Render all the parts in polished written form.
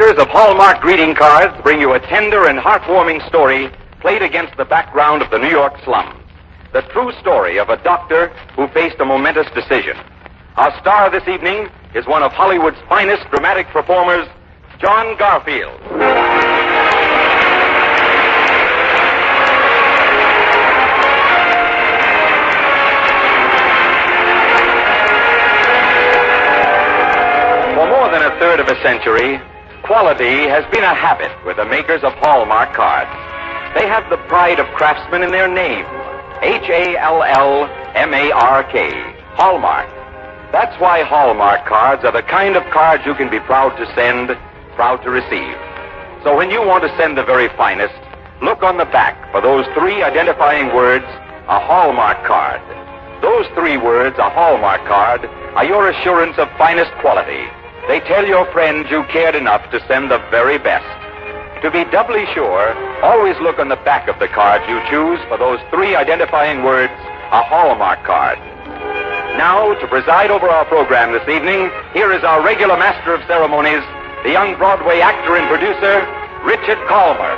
makers of Hallmark greeting cards bring you a tender and heartwarming story played against the background of the New York slums. The true story of a doctor who faced a momentous decision. Our star this evening is one of Hollywood's finest dramatic performers, John Garfield. For more than a third of a century, quality has been a habit with the makers of Hallmark cards. They have the pride of craftsmen in their name, Hallmark, Hallmark. That's why Hallmark cards are the kind of cards you can be proud to send, proud to receive. So when you want to send the very finest, look on the back for those three identifying words, a Hallmark card. Those three words, a Hallmark card, are your assurance of finest quality. They tell your friends you cared enough to send the very best. To be doubly sure, always look on the back of the card you choose for those three identifying words, a Hallmark card. Now, to preside over our program this evening, here is our regular master of ceremonies, the young Broadway actor and producer, Richard Calmer.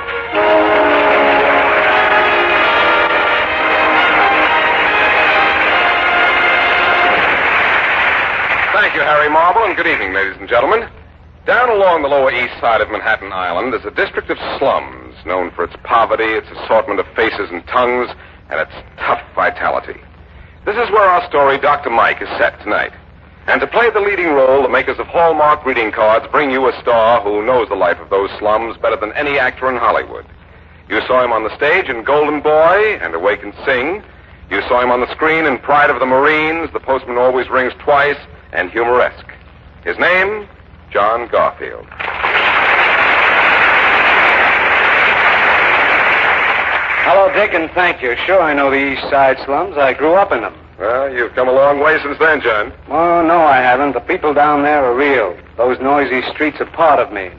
Thank you, Harry Marble, and good evening, ladies and gentlemen. Down along the Lower East Side of Manhattan Island is a district of slums known for its poverty, its assortment of faces and tongues, and its tough vitality. This is where our story, Dr. Mike, is set tonight. And to play the leading role, the makers of Hallmark greeting cards bring you a star who knows the life of those slums better than any actor in Hollywood. You saw him on the stage in Golden Boy and Awake and Sing. You saw him on the screen in Pride of the Marines, The Postman Always Rings Twice, and Humoresque. His name, John Garfield. Hello, Dick, and thank you. Sure, I know the East Side slums. I grew up in them. Well, you've come a long way since then, John. Oh, no, I haven't. The people down there are real. Those noisy streets are part of me.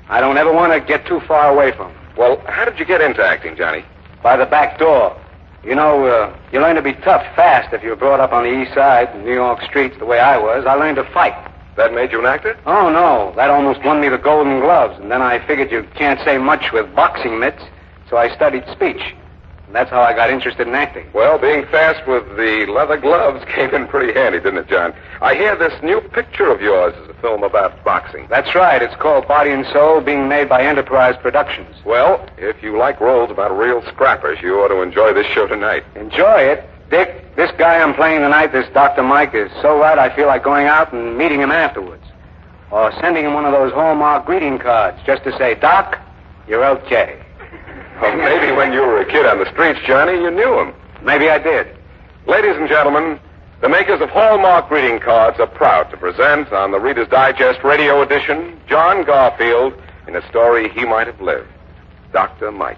I don't ever want to get too far away from them. Well, how did you get into acting, Johnny? By the back door. You know, you learn to be tough fast if you're brought up on the East Side, New York streets, the way I was. I learned to fight. That made you an actor? Oh, no. That almost won me the Golden Gloves. And then I figured you can't say much with boxing mitts, so I studied speech. And that's how I got interested in acting. Well, being fast with the leather gloves came in pretty handy, didn't it, John? I hear this new picture of yours is a film about boxing. That's right. It's called Body and Soul, being made by Enterprise Productions. Well, if you like roles about real scrappers, you ought to enjoy this show tonight. Enjoy it? Dick, this guy I'm playing tonight, this Dr. Mike, is so right I feel like going out and meeting him afterwards. Or sending him one of those Hallmark greeting cards just to say, Doc, you're okay. Well, maybe when you were a kid on the streets, Johnny, you knew him. Maybe I did. Ladies and gentlemen, the makers of Hallmark greeting cards are proud to present on the Reader's Digest radio edition, John Garfield in a story he might have lived, Dr. Mike.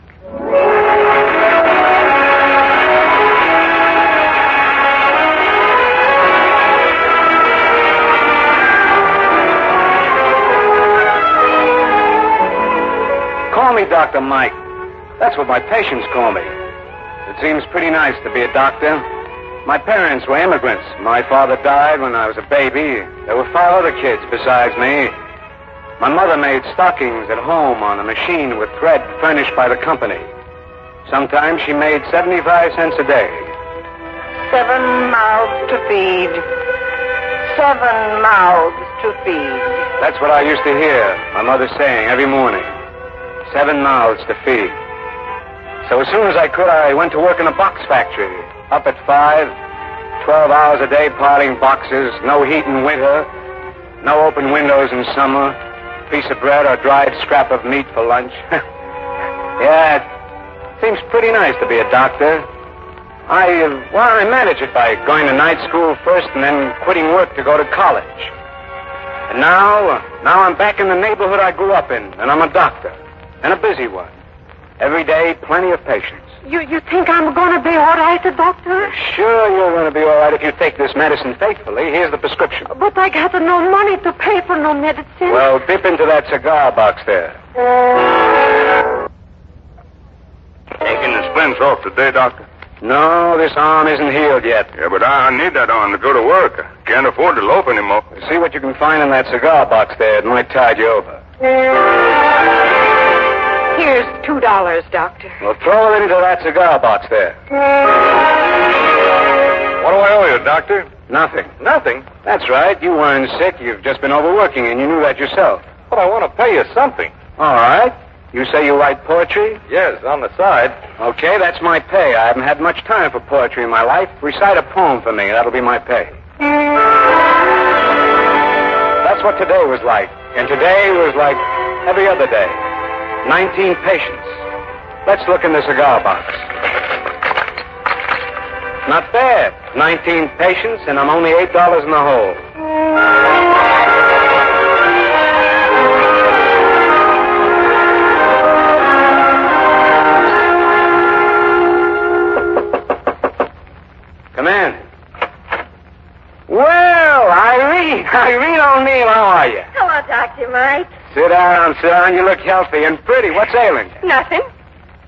Call me Dr. Mike. That's what my patients call me. It seems pretty nice to be a doctor. My parents were immigrants. My father died when I was a baby. There were 5 other kids besides me. My mother made stockings at home on a machine with thread furnished by the company. Sometimes she made 75 cents a day. 7 mouths to feed. 7 mouths to feed. That's what I used to hear my mother saying every morning. 7 mouths to feed. So as soon as I could, I went to work in a box factory. Up at 5, 12 hours a day piling boxes, no heat in winter, no open windows in summer, piece of bread or dried scrap of meat for lunch. Yeah, it seems pretty nice to be a doctor. I managed it by going to night school first and then quitting work to go to college. And now I'm back in the neighborhood I grew up in, and I'm a doctor, and a busy one. Every day, plenty of patients. You think I'm going to be all right, doctor? Sure, you're going to be all right if you take this medicine faithfully. Here's the prescription. But I got no money to pay for no medicine. Well, dip into that cigar box there. Taking the splints off today, Doctor? No, this arm isn't healed yet. Yeah, but I need that arm to go to work. I can't afford to loaf anymore. See what you can find in that cigar box there. It might tide you over. Here's $2, Doctor. Well, throw it into that cigar box there. What do I owe you, Doctor? Nothing. Nothing. That's right. You weren't sick. You've just been overworking, and you knew that yourself. But I want to pay you something. All right. You say you write poetry? Yes, on the side. Okay, that's my pay. I haven't had much time for poetry in my life. Recite a poem for me. That'll be my pay. That's what today was like. And today was like every other day. 19 patients. Let's look in the cigar box. Not bad. 19 patients, and I'm only $8 in the hole. Come in. Well, Irene O'Neill, how are you? Hello, Dr. Mike. Sit down. You look healthy and pretty. What's ailing you? Nothing.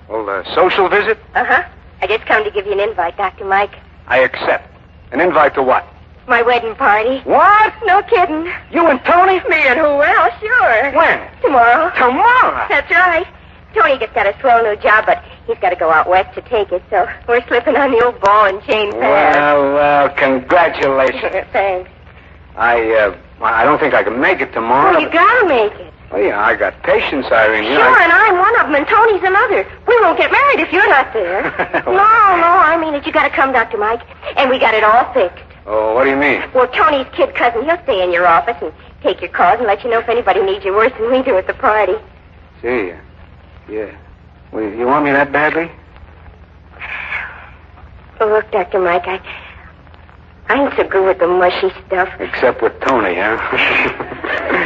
Well, a social visit? Uh-huh. I just come to give you an invite, Dr. Mike. I accept. An invite to what? My wedding party. What? No kidding. You and Tony? Me and who else? Sure. When? Tomorrow. Tomorrow? That's right. Tony just got a swell new job, but he's got to go out west to take it, so we're slipping on the old ball and chain pass. Well, congratulations. Thanks. I don't think I can make it tomorrow. Well, you gotta make it. Oh, yeah, I got patience, Irene. Sure, and I'm one of them, and Tony's another. We won't get married if you're not there. No, I mean it. You gotta come, Dr. Mike. And we got it all fixed. Oh, what do you mean? Well, Tony's kid cousin, he'll stay in your office and take your calls and let you know if anybody needs you worse than we do at the party. See, yeah. Well, you want me that badly? Well, look, Dr. Mike, I ain't so good with the mushy stuff. Except with Tony, huh?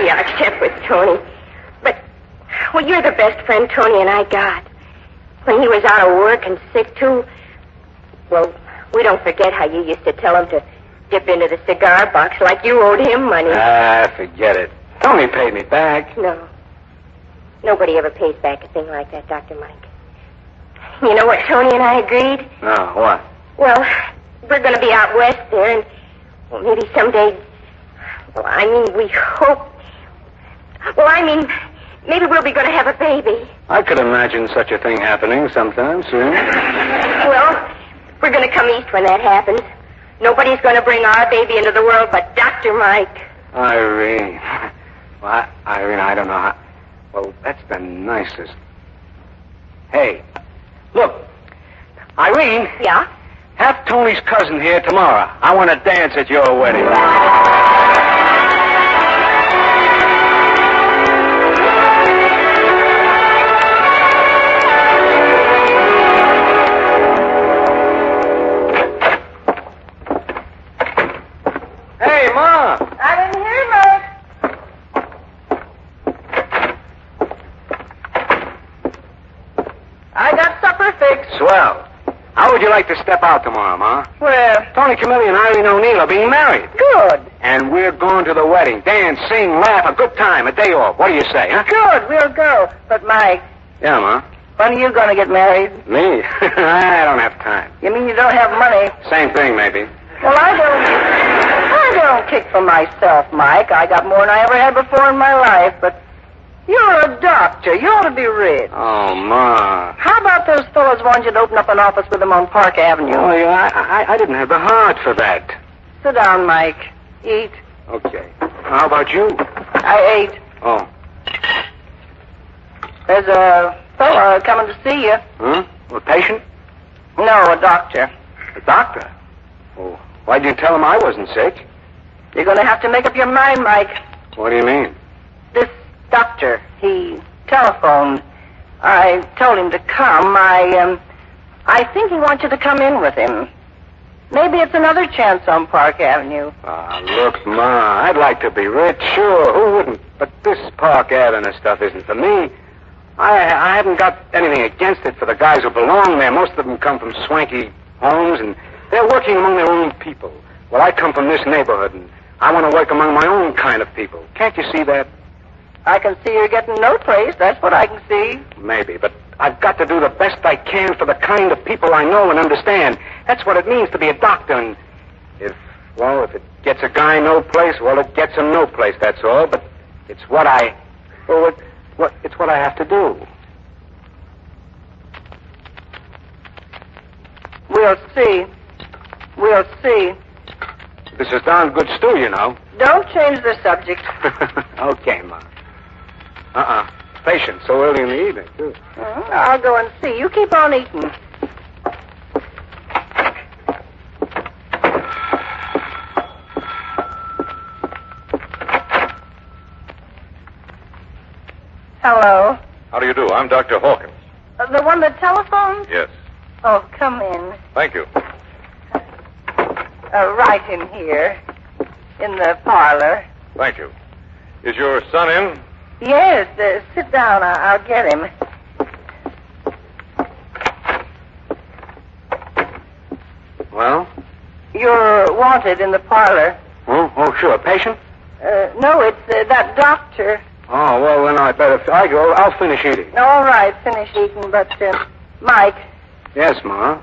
Yeah, except with Tony. But, well, you're the best friend Tony and I got. When he was out of work and sick, too, well, we don't forget how you used to tell him to dip into the cigar box like you owed him money. Forget it. Tony paid me back. No. Nobody ever pays back a thing like that, Dr. Mike. You know what Tony and I agreed? No, what? Well, we're going to be out west there, and well, maybe someday... Well, I mean, we hope... Well, I mean, maybe we'll be going to have a baby. I could imagine such a thing happening sometime soon. Well, we're going to come east when that happens. Nobody's going to bring our baby into the world but Dr. Mike. Irene. Well, Irene, I don't know how... Well, that's the nicest. Hey, look. Irene. Yeah? Have Tony's cousin here tomorrow. I want to dance at your wedding. Hey, Ma. I didn't hear much. I got supper fixed. Swell. How would you like to step out tomorrow, Ma? Where? Tony Camilli and Irene O'Neill are being married. Good. And we're going to the wedding. Dance, sing, laugh, a good time, a day off. What do you say, huh? Good, we'll go. But, Mike, Yeah, Ma. when are you going to get married? Me? I don't have time. You mean you don't have money? Same thing, maybe. Well, I don't kick for myself, Mike. I got more than I ever had before in my life, but you're a doctor. You ought to be rich. Oh, Ma. How about those fellows wanted you to open up an office with them on Park Avenue? Oh, yeah, I didn't have the heart for that. Sit down, Mike. Eat. Okay. How about you? I ate. Oh. There's a fellow coming to see you. Huh? A patient? No, a doctor. A doctor? Oh, why'd you tell him I wasn't sick? You're going to have to make up your mind, Mike. What do you mean? This doctor, he telephoned. I told him to come. I think he wants you to come in with him. Maybe it's another chance on Park Avenue. Ah, look, Ma, I'd like to be rich, sure. Who wouldn't? But this Park Avenue stuff isn't for me. I haven't got anything against it for the guys who belong there. Most of them come from swanky homes, and they're working among their own people. Well, I come from this neighborhood, and I want to work among my own kind of people. Can't you see that? I can see you're getting no place. That's what I can see. Maybe, but I've got to do the best I can for the kind of people I know and understand. That's what it means to be a doctor, and if it gets a guy no place, well, it gets him no place, that's all. But it's what I Well, it's what I have to do. We'll see. We'll see. This is darn good stew, you know. Don't change the subject. Okay, Ma. Patient so early in the evening, too. I'll go and see. You keep on eating. Hello? How do you do? I'm Dr. Hawkins. The one that telephoned? Yes. Oh, come in. Thank you. Right in here. In the parlor. Thank you. Is your son in? Yes, sit down. I'll get him. Well? You're wanted in the parlor. Oh, sure. Patient? No, it's that doctor. Oh, well, then I'll finish eating. All right, finish eating, but, Mike. Yes, Ma.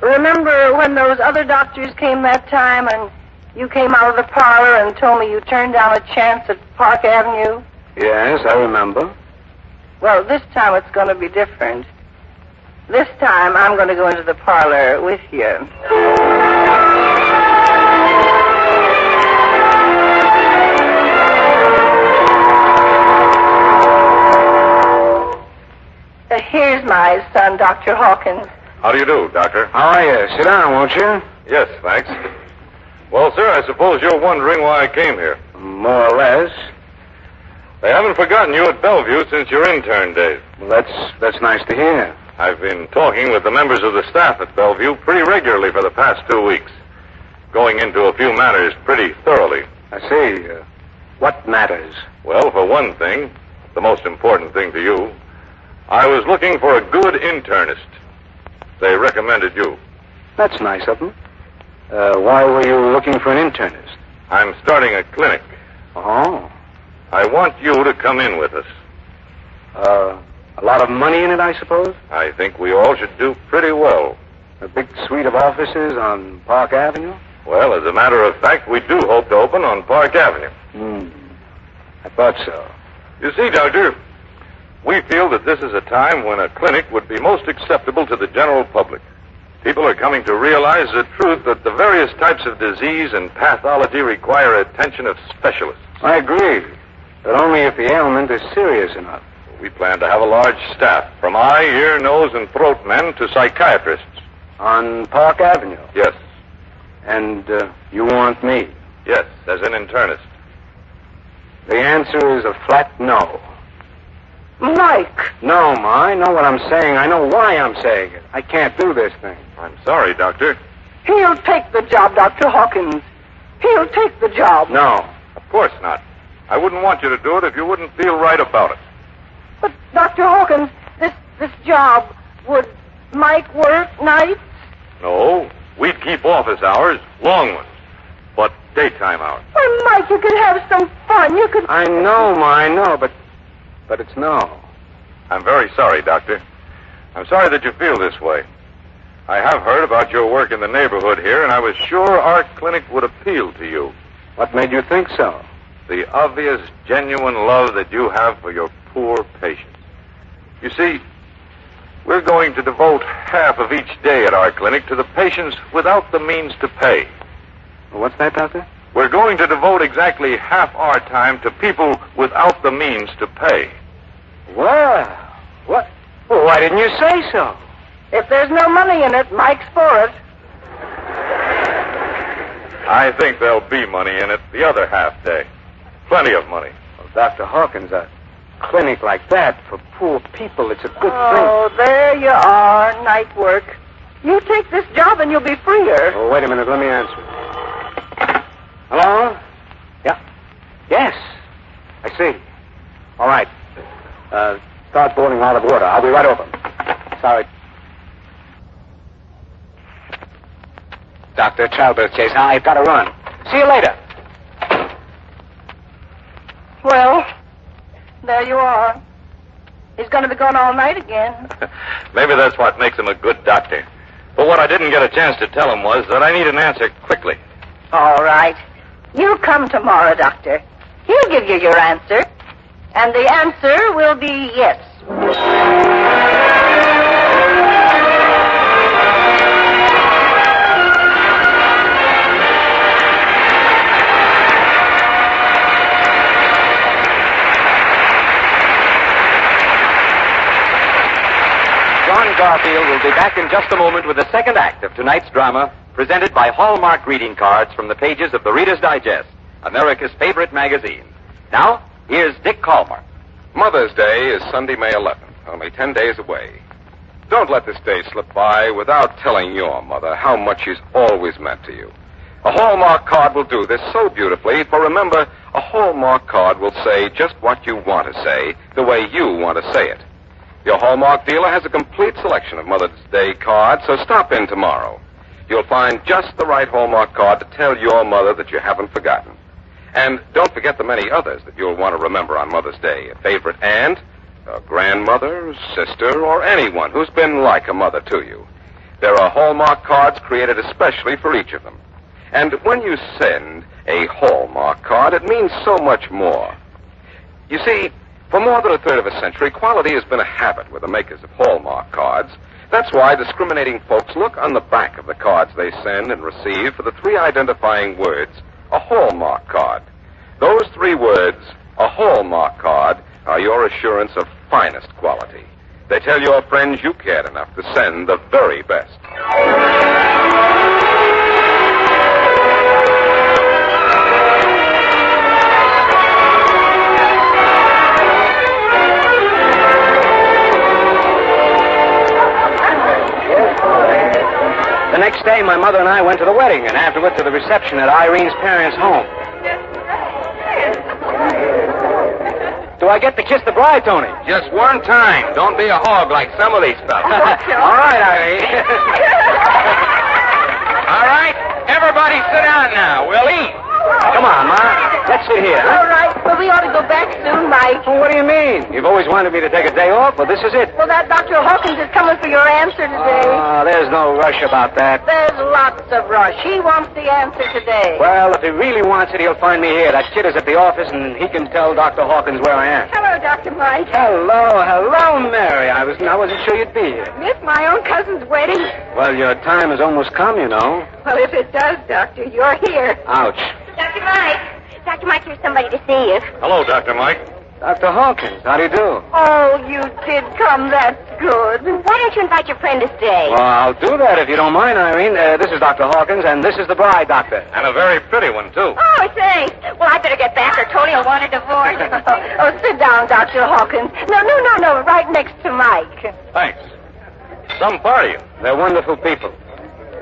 Remember when those other doctors came that time and you came out of the parlor and told me you turned down a chance at Park Avenue? Yes, I remember. Well, this time it's going to be different. This time I'm going to go into the parlor with you. Here's my son, Dr. Hawkins. How do you do, Doctor? How are you? Sit down, won't you? Yes, thanks. Well, sir, I suppose you're wondering why I came here. More or less. They haven't forgotten you at Bellevue since your intern days. Well, that's nice to hear. I've been talking with the members of the staff at Bellevue pretty regularly for the past 2 weeks, going into a few matters pretty thoroughly. I see. What matters? Well, for one thing, the most important thing to you, I was looking for a good internist. They recommended you. That's nice of them. Why were you looking for an internist? I'm starting a clinic. Oh. I want you to come in with us. A lot of money in it, I suppose? I think we all should do pretty well. A big suite of offices on Park Avenue? Well, as a matter of fact, we do hope to open on Park Avenue. I thought so. You see, Doctor, we feel that this is a time when a clinic would be most acceptable to the general public. People are coming to realize the truth that the various types of disease and pathology require attention of specialists. I agree, but only if the ailment is serious enough. We plan to have a large staff, from eye, ear, nose, and throat men to psychiatrists. On Park Avenue? Yes. And you want me? Yes, as an internist. The answer is a flat no. Mike! No, Ma, I know what I'm saying. I know why I'm saying it. I can't do this thing. I'm sorry, Doctor. He'll take the job, Dr. Hawkins. He'll take the job. No. Of course not. I wouldn't want you to do it if you wouldn't feel right about it. But, Dr. Hawkins, this job, would Mike work nights? No, we'd keep office hours, long ones, but daytime hours. Well, Mike, you could have some fun. You could... I know, Ma, I know, but it's no. I'm very sorry, Doctor. I'm sorry that you feel this way. I have heard about your work in the neighborhood here, and I was sure our clinic would appeal to you. What made you think so? The obvious, genuine love that you have for your poor patients. You see, we're going to devote half of each day at our clinic to the patients without the means to pay. What's that, Doctor? We're going to devote exactly half our time to people without the means to pay. Well, what? Well, why didn't you say so? If there's no money in it, Mike's for it. I think there'll be money in it the other half day. Plenty of money. Well, Dr. Hawkins, a clinic like that for poor people, it's a good Oh, there you are, night work. You take this job and you'll be freer. thing. Oh, wait a minute, let me answer. Hello? Yeah. Yes. I see. All right. Start boiling all the water. I'll be right over. Sorry. Dr. Childbirth Chase, I've got to run. See you later. Well, there you are. He's going to be gone all night again. Maybe that's what makes him a good doctor. But what I didn't get a chance to tell him was that I need an answer quickly. All right. You come tomorrow, Doctor. He'll give you your answer. And the answer will be yes. John Garfield will be back in just a moment with the second act of tonight's drama, presented by Hallmark greeting cards from the pages of the Reader's Digest, America's favorite magazine. Now, here's Dick Hallmark. Mother's Day is Sunday, May 11th, only 10 days away. Don't let this day slip by without telling your mother how much she's always meant to you. A Hallmark card will do this so beautifully, for remember, a Hallmark card will say just what you want to say, the way you want to say it. Your Hallmark dealer has a complete selection of Mother's Day cards, so stop in tomorrow. You'll find just the right Hallmark card to tell your mother that you haven't forgotten. And don't forget the many others that you'll want to remember on Mother's Day. A favorite aunt, a grandmother, sister, or anyone who's been like a mother to you. There are Hallmark cards created especially for each of them. And when you send a Hallmark card, it means so much more. You see, for more than a third of a century, quality has been a habit with the makers of Hallmark cards. That's why discriminating folks look on the back of the cards they send and receive for the three identifying words, a Hallmark card. Those three words, a Hallmark card, are your assurance of finest quality. They tell your friends you cared enough to send the very best. The next day, my mother and I went to the wedding, and afterward to the reception at Irene's parents' home. Do I get to kiss the bride, Tony? Just one time. Don't be a hog like some of these fellas. All right, Irene. All right, everybody sit down now. We'll eat. Come on, Ma. Let's sit here. All right, but we ought to go back soon, Mike. Well, what do you mean? You've always wanted me to take a day off. Well, this is it. Well, that Dr. Hawkins is coming for your answer today. There's no rush about that. There's lots of rush. He wants the answer today. Well, if he really wants it, he'll find me here. That kid is at the office, and he can tell Dr. Hawkins where I am. Hello, Dr. Mike. Hello, Mary. I wasn't sure you'd be here. Miss my own cousin's wedding. Well, your time has almost come, you know. Well, if it does, Doctor, you're here. Ouch. Dr. Mike, here's somebody to see you. Hello, Dr. Mike. Dr. Hawkins, how do you do? Oh, you did come. That's good. Why don't you invite your friend to stay? Well, I'll do that if you don't mind, Irene. This is Dr. Hawkins, and this is the bride, Doctor. And a very pretty one, too. Oh, thanks. Well, I better get back or Tony will want a divorce. Oh, sit down, Dr. Hawkins. No, right next to Mike. Thanks. Some party. They're wonderful people.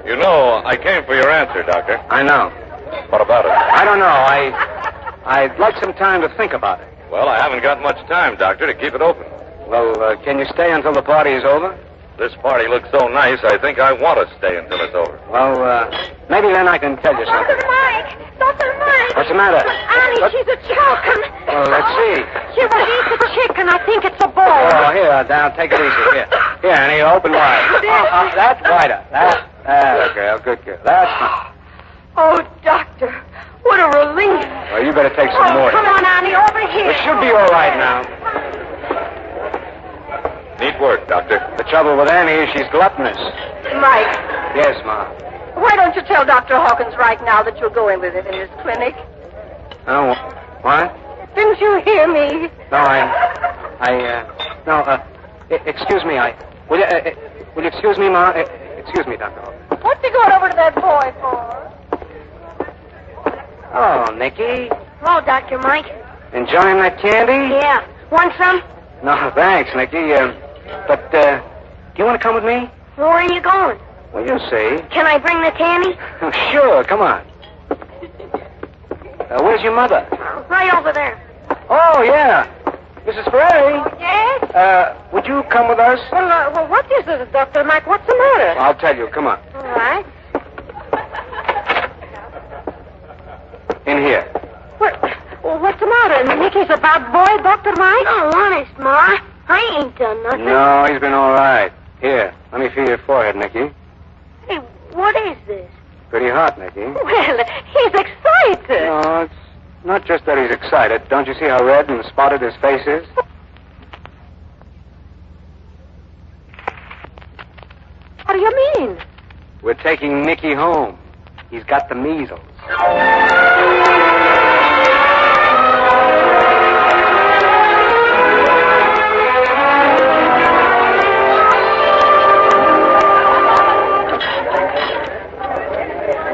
You know, I came for your answer, Doctor. I know. What about it? I don't know. I'd like some time to think about it. Well, I haven't got much time, Doctor, to keep it open. Well, can you stay until the party is over? This party looks so nice, I think I want to stay until it's over. Well, maybe then I can tell you something. Dr. Mike. What's the matter? Annie, What? she's a choking. Well, let's see. She released a chicken. I think it's a bull. Oh, here, now, take it easy. Here, Annie, open wide. That's wider. That's girl, good girl. That's fine. Oh, Doctor, what a relief. Well, you better take some more. Come on, Annie, over here. It should be all right now. Neat work, Doctor. The trouble with Annie is she's gluttonous. Mike, Yes, Ma. why don't you tell Dr. Hawkins right now that you'll go in with him in his clinic? Oh, what? Didn't you hear me? No, excuse me, will you excuse me, Ma? Excuse me, Dr. Hawkins. What's he going over to that boy for? Oh, Nicky. Hello, Dr. Mike. Enjoying that candy? Yeah. Want some? No, thanks, Nicky. But, do you want to come with me? Where are you going? Well, you'll see. Can I bring the candy? Sure, come on. Where's your mother? Right over there. Oh, yeah. Mrs. Ferrari. Yes? Would you come with us? Well, what is it, Dr. Mike? What's the matter? I'll tell you. Come on. All right. In here. What's the matter? Nicky's a bad boy, Dr. Mike? Oh, honest, Ma. I ain't done nothing. No, he's been all right. Here, let me feel your forehead, Nicky. Hey, what is this? Pretty hot, Nicky. Well, he's excited. No, Not just that he's excited. Don't you see how red and spotted his face is? What do you mean? We're taking Nicky home. He's got the measles.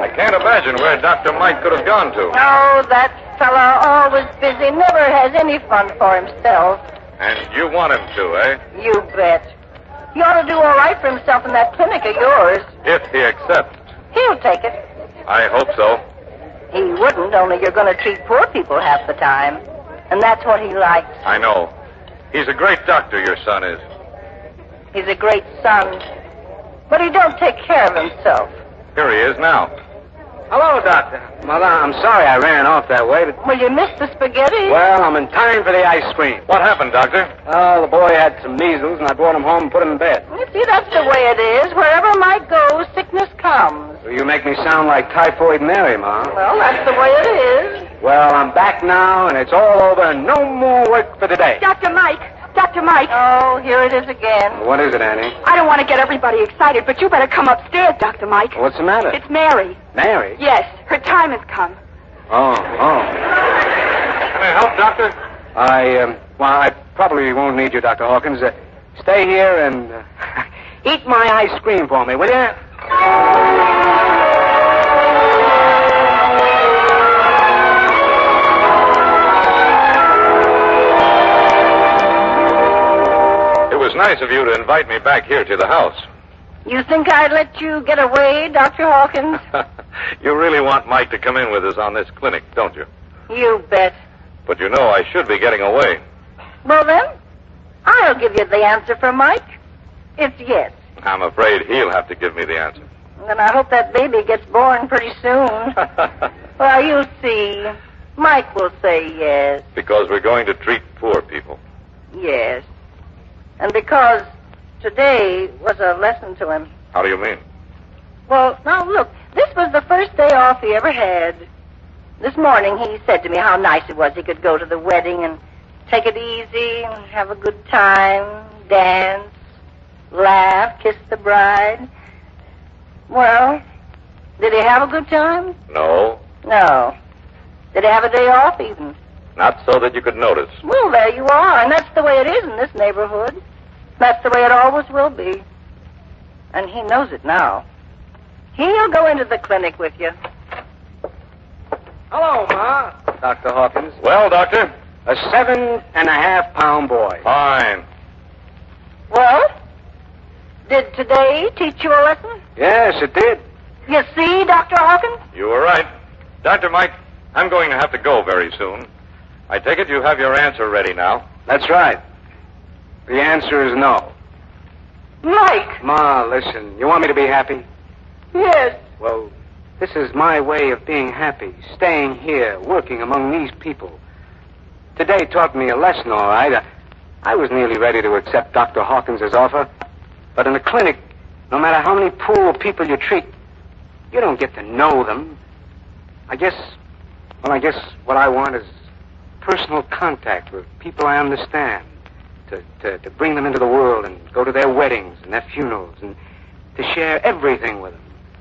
I can't imagine where Dr. Mike could have gone to. Oh, that fella always busy, never has any fun for himself. And you want him to, eh? You bet. He ought to do all right for himself in that clinic of yours. If he accepts. He'll take it. I hope so. He wouldn't, only you're going to treat poor people half the time. And that's what he likes. I know. He's a great doctor, your son is. He's a great son. But he don't take care of himself. Here he is now. Hello, Doctor. Mother, I'm sorry I ran off that way, but... Well, you missed the spaghetti. Well, I'm in time for the ice cream. What happened, Doctor? Oh, the boy had some measles, and I brought him home and put him in bed. You see, that's the way it is. Wherever Mike goes, sickness comes. So you make me sound like Typhoid Mary, Ma. Well, that's the way it is. Well, I'm back now, and it's all over, and no more work for today. Dr. Mike. Dr. Mike. Oh, here it is again. What is it, Annie? I don't want to get everybody excited, but you better come upstairs, Dr. Mike. What's the matter? It's Mary. Mary? Yes, her time has come. Oh. Can I help, Doctor? I probably won't need you, Dr. Hawkins. Stay here and eat my ice cream for me, will you? It was nice of you to invite me back here to the house. You think I'd let you get away, Dr. Hawkins? You really want Mike to come in with us on this clinic, don't you? You bet. But you know I should be getting away. Well, then, I'll give you the answer for Mike. It's yes. I'm afraid he'll have to give me the answer. And I hope that baby gets born pretty soon. Well, you'll see. Mike will say yes. Because we're going to treat poor people. Yes. And because today was a lesson to him. How do you mean? Well, now look, this was the first day off he ever had. This morning he said to me how nice it was he could go to the wedding and take it easy and have a good time, dance, laugh, kiss the bride. Well, did he have a good time? No. No. Did he have a day off even? Not so that you could notice. Well, there you are, and that's the way it is in this neighborhood. That's the way it always will be. And he knows it now. He'll go into the clinic with you. Hello, Ma. Dr. Hawkins. Well, Doctor? A 7.5-pound boy. Fine. Well, did today teach you a lesson? Yes, it did. You see, Dr. Hawkins? You were right. Dr. Mike, I'm going to have to go very soon. I take it you have your answer ready now. That's right. The answer is no. Mike! Ma, listen, you want me to be happy? Yes. Well, this is my way of being happy, staying here, working among these people. Today taught me a lesson, all right. I was nearly ready to accept Dr. Hawkins' offer. But in a clinic, no matter how many poor people you treat, you don't get to know them. I guess what I want is personal contact with people I understand. To bring them into the world and go to their weddings and their funerals and to share everything with them.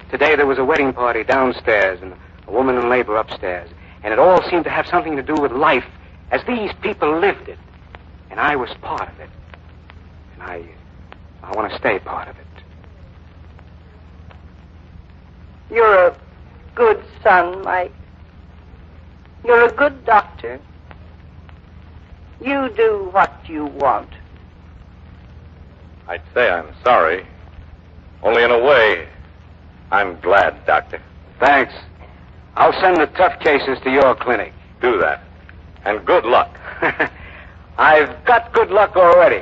Today there was a wedding party downstairs and a woman in labor upstairs. And it all seemed to have something to do with life as these people lived it. And I was part of it. And I want to stay part of it. You're a good son, Mike. You're a good doctor. You do what you want. I'd say I'm sorry. Only in a way, I'm glad, Doctor. Thanks. I'll send the tough cases to your clinic. Do that. And good luck. I've got good luck already.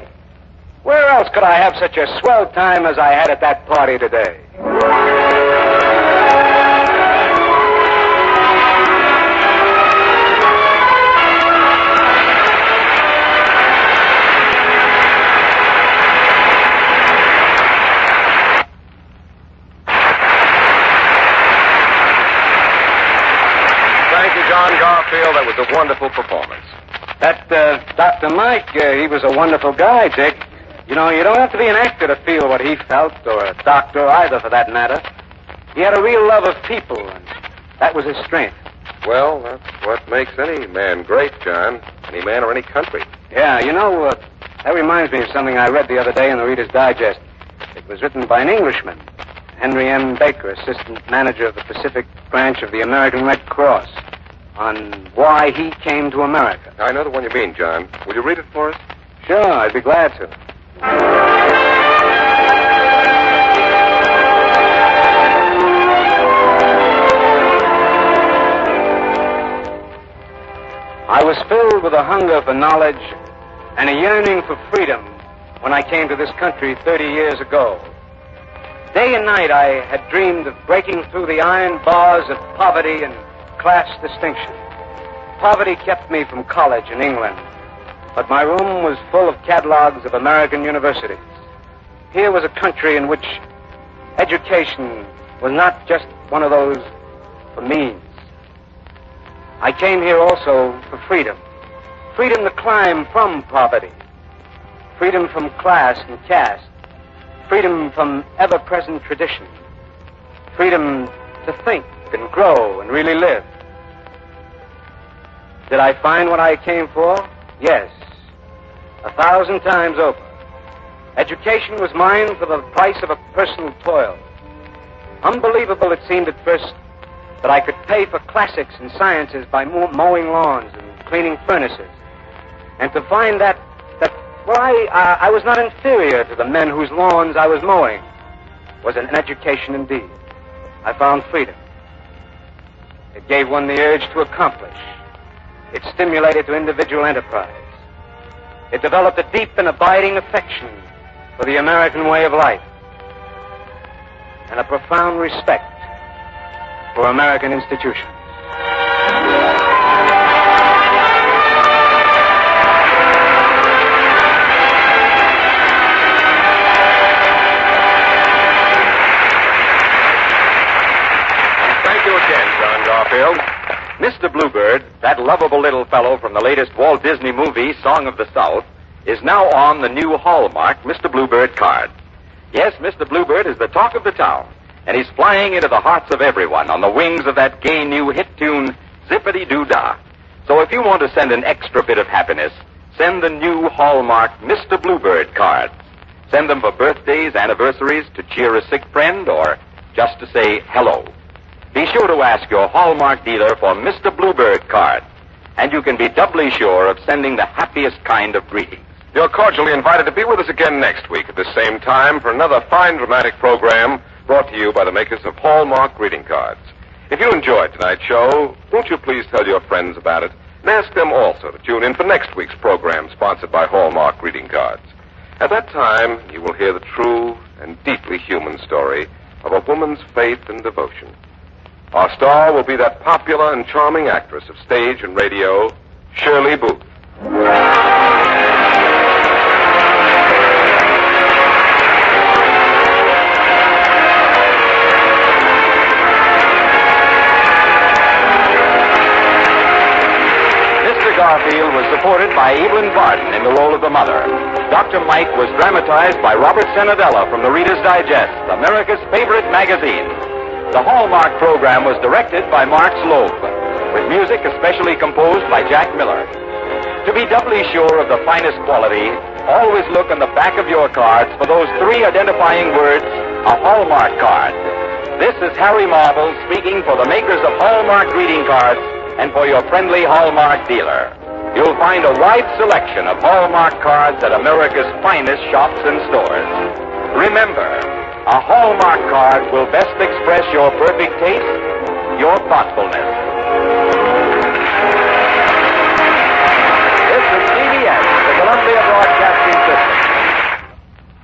Where else could I have such a swell time as I had at that party today? That was the That Dr. Mike, he was a wonderful guy, Dick. You know, you don't have to be an actor to feel what he felt, or a doctor either, for that matter. He had a real love of people, and that was his strength. Well, that's what makes any man great, John. Any man or any country. Yeah, you know, that reminds me of something I read the other day in the Reader's Digest. It was written by an Englishman, Henry M. Baker, assistant manager of the Pacific branch of the American Red Cross, on why he came to America. I know the one you mean, John. Will you read it for us? Sure, I'd be glad to. I was filled with a hunger for knowledge and a yearning for freedom when I came to this country 30 years ago. Day and night I had dreamed of breaking through the iron bars of poverty and class distinction. Poverty kept me from college in England, but my room was full of catalogs of American universities. Here was a country in which education was not just one of those for means. I came here also for freedom. Freedom to climb from poverty. Freedom from class and caste. Freedom from ever-present tradition. Freedom to think and grow and really live. Did I find what I came for? Yes. 1,000 times over. Education was mine for the price of a personal toil. Unbelievable it seemed at first that I could pay for classics and sciences by mowing lawns and cleaning furnaces. And to find that I was not inferior to the men whose lawns I was mowing was an education indeed. I found freedom. It gave one the urge to accomplish. It stimulated to individual enterprise. It developed a deep and abiding affection for the American way of life and a profound respect for American institutions. Thank you again, John Garfield. Mr. Bluebird, that lovable little fellow from the latest Walt Disney movie, Song of the South, is now on the new Hallmark Mr. Bluebird card. Yes, Mr. Bluebird is the talk of the town, and he's flying into the hearts of everyone on the wings of that gay new hit tune, Zippity-Doo-Dah. So if you want to send an extra bit of happiness, send the new Hallmark Mr. Bluebird cards. Send them for birthdays, anniversaries, to cheer a sick friend, or just to say hello. Be sure to ask your Hallmark dealer for Mr. Bluebird card, and you can be doubly sure of sending the happiest kind of greetings. You're cordially invited to be with us again next week at the same time for another fine dramatic program brought to you by the makers of Hallmark greeting cards. If you enjoyed tonight's show, won't you please tell your friends about it and ask them also to tune in for next week's program sponsored by Hallmark greeting cards. At that time, you will hear the true and deeply human story of a woman's faith and devotion. Our star will be that popular and charming actress of stage and radio, Shirley Booth. Mr. Garfield was supported by Evelyn Barton in the role of the mother. Dr. Mike was dramatized by Robert Senadella from the Reader's Digest, America's favorite magazine. The Hallmark program was directed by Mark Slobe, with music especially composed by Jack Miller. To be doubly sure of the finest quality, always look on the back of your cards for those 3 identifying words, a Hallmark card. This is Harry Marvel speaking for the makers of Hallmark greeting cards and for your friendly Hallmark dealer. You'll find a wide selection of Hallmark cards at America's finest shops and stores. Remember, a Hallmark card will best express your perfect taste, your thoughtfulness.